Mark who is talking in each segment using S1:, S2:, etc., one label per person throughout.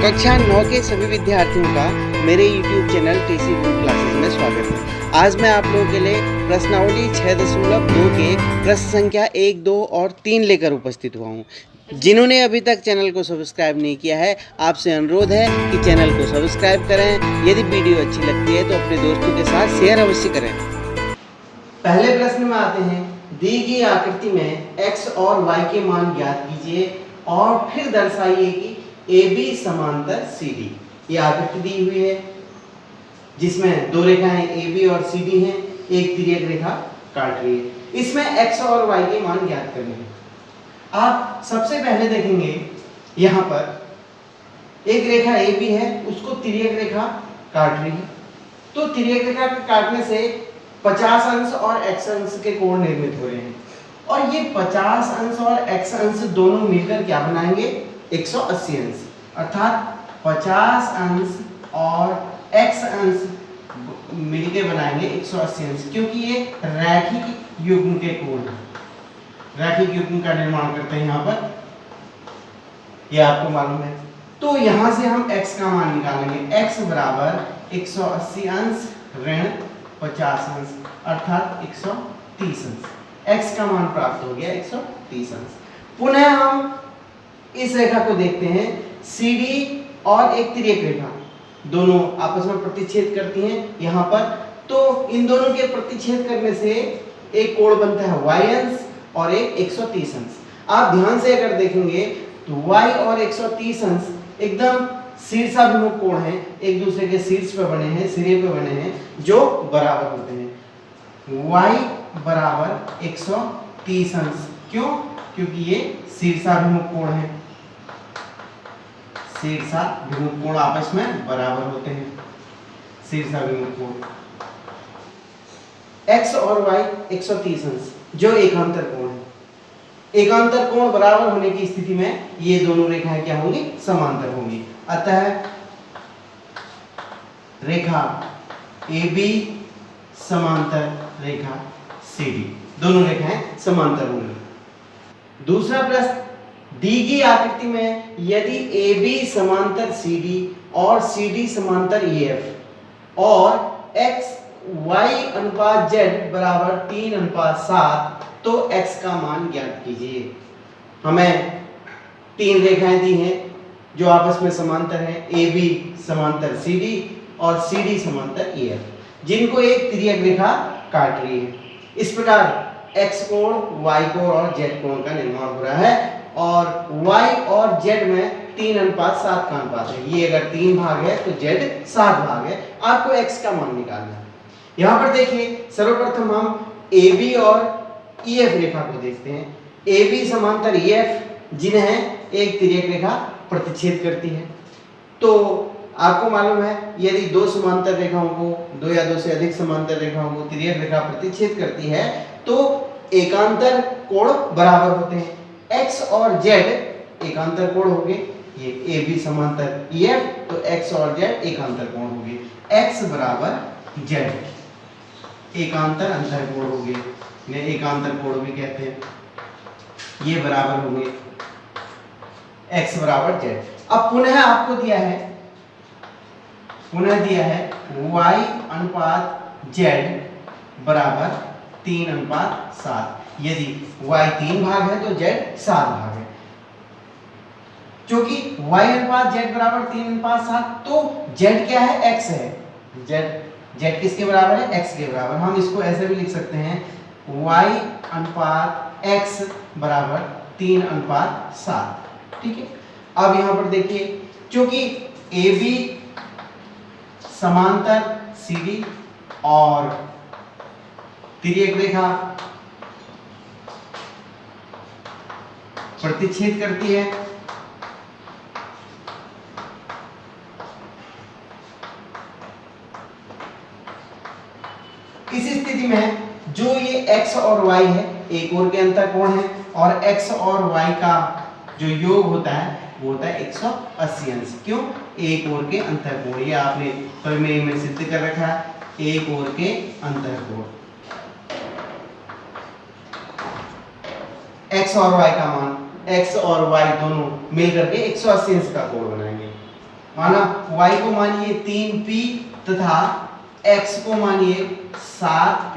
S1: कक्षा 9 के सभी विद्यार्थियों का मेरे YouTube channel TC book classes में स्वागत है। आज मैं आप लोगों के लिए प्रश्नावली 6.2 के प्रश्न संख्या 1, 2 और 3 लेकर उपस्थित हुआ हूँ। जिन्होंने अभी तक चैनल को सब्सक्राइब नहीं किया है, आपसे अनुरोध है कि चैनल को सब्सक्राइब करें। यदि वीडियो अच्छी लगती है तो अपने दोस्तों के साथ शेयर अवश्य करें। पहले प्रश्न में आते हैं, दी गई आकृति में x और y के मान ज्ञात कीजिए और फिर दर्शाइए कि AB समांतर CD। ये आकृति दी हुई है जिसमें दो रेखाएं AB और CD हैं, एक तिर्यक रेखा काट रही है। इसमें x और y के मान ज्ञात करने हैं। आप सबसे पहले देखेंगे यहाँ पर एक रेखा AB है, उसको तिर्यक रेखा काट रही है। तो तिर्यक रेखा काटने से 50 अंश और x अंश के कोण निर्मित हो रहे हैं और ये 50 अंश और x अंश दोनों मिलकर क्या बनाएंगे, 180 अंश। अर्थात 50 अंश और x अंश मिलकर बनाएंगे 180 अंश, क्योंकि ये रैखिक युग्म के कोण हैं। रैखिक युग्म का निर्माण करते हैं यहाँ पर, ये आपको मालूम है। तो यहाँ से हम x का मान निकालेंगे। x बराबर 180 अंश ऋण 50 अंश अर्थात 130 अंश। x का मान प्राप्त हो गया 130 अंश। पुनः हम इस रेखा को देखते हैं, CD और एक तिर्यक रेखा दोनों आपस में प्रतिच्छेद करती हैं यहाँ पर। तो इन दोनों के प्रतिच्छेद करने से एक कोण बनता है y अंश और एक 130 अंश। आप ध्यान से अगर देखेंगे तो y और 130 अंश एकदम शीर्षाभिमुख कोण हैं, एक दूसरे के शीर्ष पे बने हैं, सिरे पे बने हैं, जो बराबर होते हैं। y बराबर 130 अंश। क्यों? क्योंकि ये शीर्षाभिमुख कोण है। शीर्षाभिमुख कोण आपस में बराबर होते हैं। शीर्षाभिमुख कोण x और y 130 अंश जो एकांतर कोण है। एकांतर कोण बराबर होने की स्थिति में ये दोनों रेखाएं क्या होंगी, समांतर होंगी। अतः रेखा AB समांतर रेखा CD, दोनों रेखाएं समांतर होंगी। दूसरा प्रश्न, दी गई आकृति में यदि AB समांतर CD और CD समांतर EF और x y अनुपात z बराबर 3:7 तो x का मान ज्ञात कीजिए। हमें तीन रेखाएं दी हैं जो आपस में समांतर हैं, AB समांतर CD और CD समांतर EF, जिनको एक तिर्यक रेखा काट रही है। इस प्रकार x कोण, y कोण और z कोण का निर्माण हो रहा है और y और z में 3:7 का अनुपात है। ये अगर 3 भाग है तो z 7 भाग है। आपको x का मान निकालना है। यहाँ पर देखिए, सर्वप्रथम हम AB और EF रेखा को देखते हैं। AB समांतर EF जिन्हें एक तिर्यक रेखा प्रतिच्छेद करती है। तो आपको मालूम है, यदि दो समांतर रेखाओं को, दो या दो से अधिक समांतर रेखाओं को तिर्यक रेखा प्रतिच्छेद करती है तो एकांतर कोण बराबर होते हैं। x और z एकांतर कोण हो गए, ये AB समांतर EF, तो x और z एकांतर कोण हो गए। x बराबर z एकांतर अंतर कोण हो गए, इन्हें एकांतर कोण भी कहते हैं। ये बराबर हो गए x बराबर z। अब पुनः आपको दिया है y अनुपात z बराबर 3:7। यदि y 3 भाग है तो z 7 भाग है। क्योंकि y अनुपात z बराबर 3:7 तो z क्या है, x है। z किसके बराबर है, x के बराबर। हम इसको ऐसे भी लिख सकते हैं, y अनुपात x बराबर 3:7। ठीक है। अब यहाँ पर देखिए, क्योंकि AB समांतर CD और तिर्यक रेखा प्रतिच्छेद करती है, इस स्थिति में जो ये x और y है, एक ओर के अंतर कोण है और x और y का जो योग होता है वो होता है 180 अंश। क्यों? एक ओर के अंतर कोण, ये आपने प्रमेय में सिद्ध कर रखा है, एक ओर के अंतर कोण। x और y का मान, x और y दोनों मिलकर के 180 अंश का कोण बनाएंगे। माना y को मानिए 3p तथा x को मानिए 7p,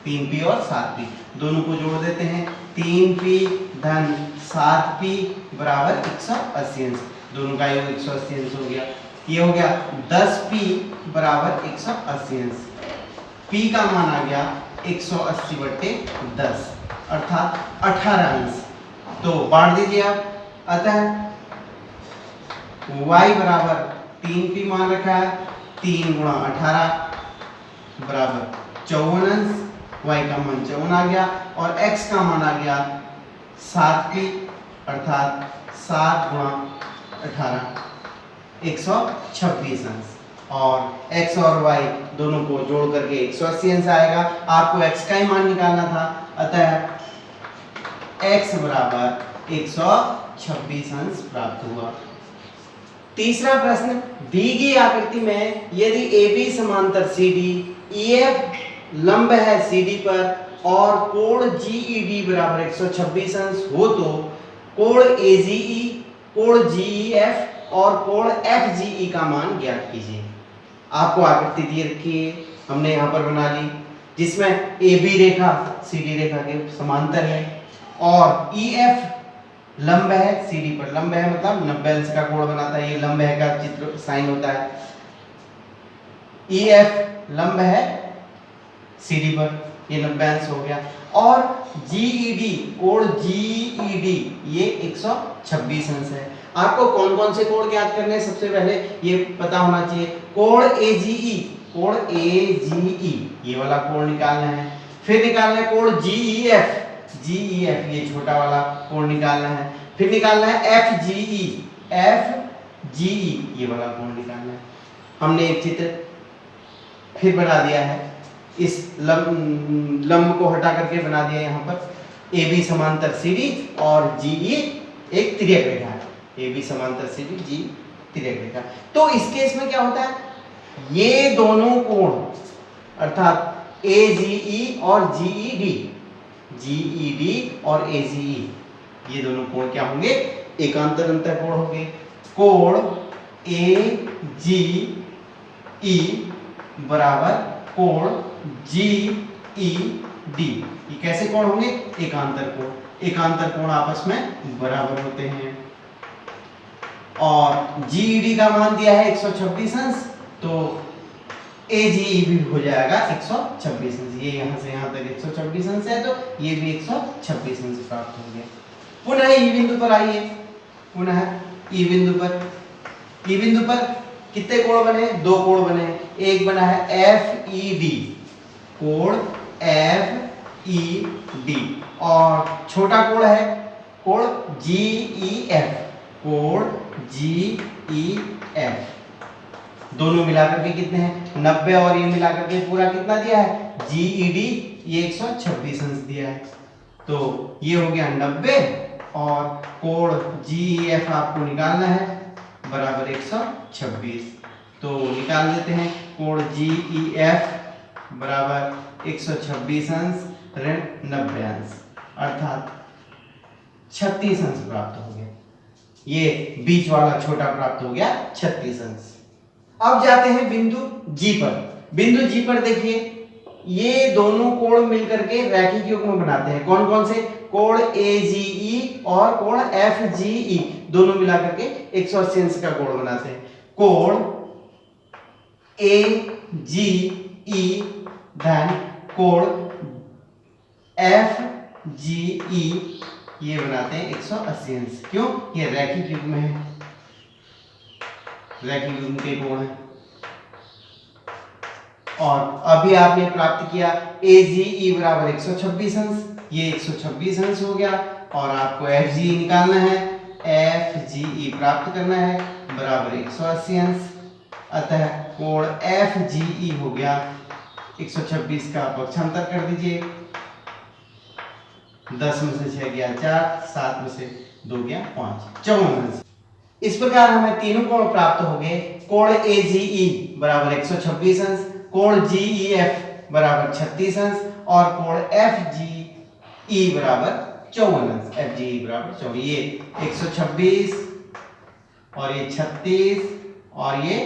S1: 3p और 7p दोनों को जोड़ देते हैं। 3p धन 7p बराबर 180 अंश, दोनों का योग 180 अंश हो गया। ये हो गया 10p बराबर 180 अंश, p का मान आ गया 180/10 अर्थात 18 अंश। तो बांट दीजिए आप। अतः y बराबर 3p मान रखा है, 3 गुणा 18 बराबर 54 अंश, y का मान 54 आ गया और x का मान आ गया 7p अर्थात 7 गुणा 18 126 अंश, और x और y दोनों को जोड़ करके 180 अंश आएगा। आपको x का ही मान निकालना था, अतः x बराबर 126 अंश प्राप्त हुआ। तीसरा प्रश्न, दी गई आकृति में यदि AB समांतर CD, EF लंब है CD पर और कोण GED बराबर 126 अंश हो तो कोण AGE, कोण GEF और कोण FGE का मान ज्ञात कीजिए। आपको आकृति दी रखी है, हमने यहाँ पर बना ली, जिसमें AB रेखा CD रेखा के समांतर है और EF लंब है CD पर, लंब है मतलब 90 अंश का कोण बनाता है, ये लंब है का चित्र साइन होता है। EF लंब है CD पर, ये 90 अंश हो गया, और GED कोण GED ये 126 अंश है। आपको कौन कौन से कोण ज्ञात करने हैं, सबसे पहले ये पता होना चाहिए। कोण AGE, कोण AGE ये वाला कोण निकालना है, फिर निकालना है कोण GEF, GEF ये छोटा वाला कोण निकालना है, फिर निकालना है FGE, FGE ये वाला कोण निकालना है। हमने एक चित्र फिर बना दिया है, इस लंब को हटा करके बना दिया यहाँ पर। AB समांतर CD और GE एक तिर्यक रेखा है, AB समांतर CD, G तिर्यक रेखा। तो इस केस में क्या होता है, ये दोनों कोण अर्थात AGE और GED, GED और AGE ये दोनों कोण क्या होंगे, एकांतर अंतःकोण होंगे। कोण AGE बराबर कोण GED, ये कैसे कोण होंगे, एकांतर कोण। एकांतर कोण आपस में बराबर होते हैं और GED का मान दिया है 126 अंश, तो AGE भी हो जाएगा 126 अंश। ये यहाँ से यहाँ तक 126 अंश है, तो ये भी 126 अंश प्राप्त हो गया। पुनः ई बिंदु पर आइए, पुनः ई बिंदु पर, ई बिंदु पर कितने कोण बने, दो कोण बने। एक बना है FED, कोण FED, और छोटा कोण है कोण GEF, कोण GEF। दोनों मिलाकर के कितने हैं 90, और ये मिलाकर के पूरा कितना दिया है GED ये 126 अंश दिया है, तो ये हो गया 90 और कोण GEF आपको निकालना है बराबर 126, तो निकाल देते हैं। कोण GEF बराबर 126 अंश ऋण 90 अंश अर्थात 36 अंश प्राप्त हो गया। ये बीच वाला छोटा प्राप्त हो गया 36 अंश। अब जाते हैं बिंदु G पर। बिंदु G पर देखिए, ये दोनों कोण मिलकर के रैखिक युग्म बनाते हैं। कौन कौन से, कोण AGE और कोण FGE दोनों मिलाकर के 180 अंश का कोण बनाते हैं। कोण AGE धन कोण FGE ये बनाते हैं 180 अंश। क्यों, ये रैखिक युग्म है, रैखिक युग्म के कोण है। और अभी आपने प्राप्त किया AGE बराबर 126 अंश, ये 126 अंश हो गया, और आपको FGE निकालना है, FGE प्राप्त करना है बराबर 180 अंश। अतः कोण FGE हो गया 126 का पक्षांतर कर दीजिए, 10 में से 6 गया 4, 7 में से 2 गया 5, 54 अंश। इस प्रकार हमें तीनों कोण प्राप्त हो गए। कोण AGE बराबर 126 अंश, कोण GEF बराबर 36 अंश और कोण FGE बराबर 54 अंश। FGE बराबर 54, ये 126 और ये 36 और ये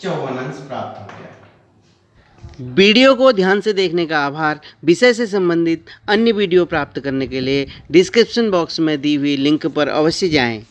S1: 54 अंश प्राप्त हो गया। वीडियो को ध्यान से देखने का आभार। विषय से संबंधित अन्य वीडियो प्राप्त करने के लिए डिस्क्रिप्शन बॉक्स में दी हुई लिंक पर अवश्य जाएं।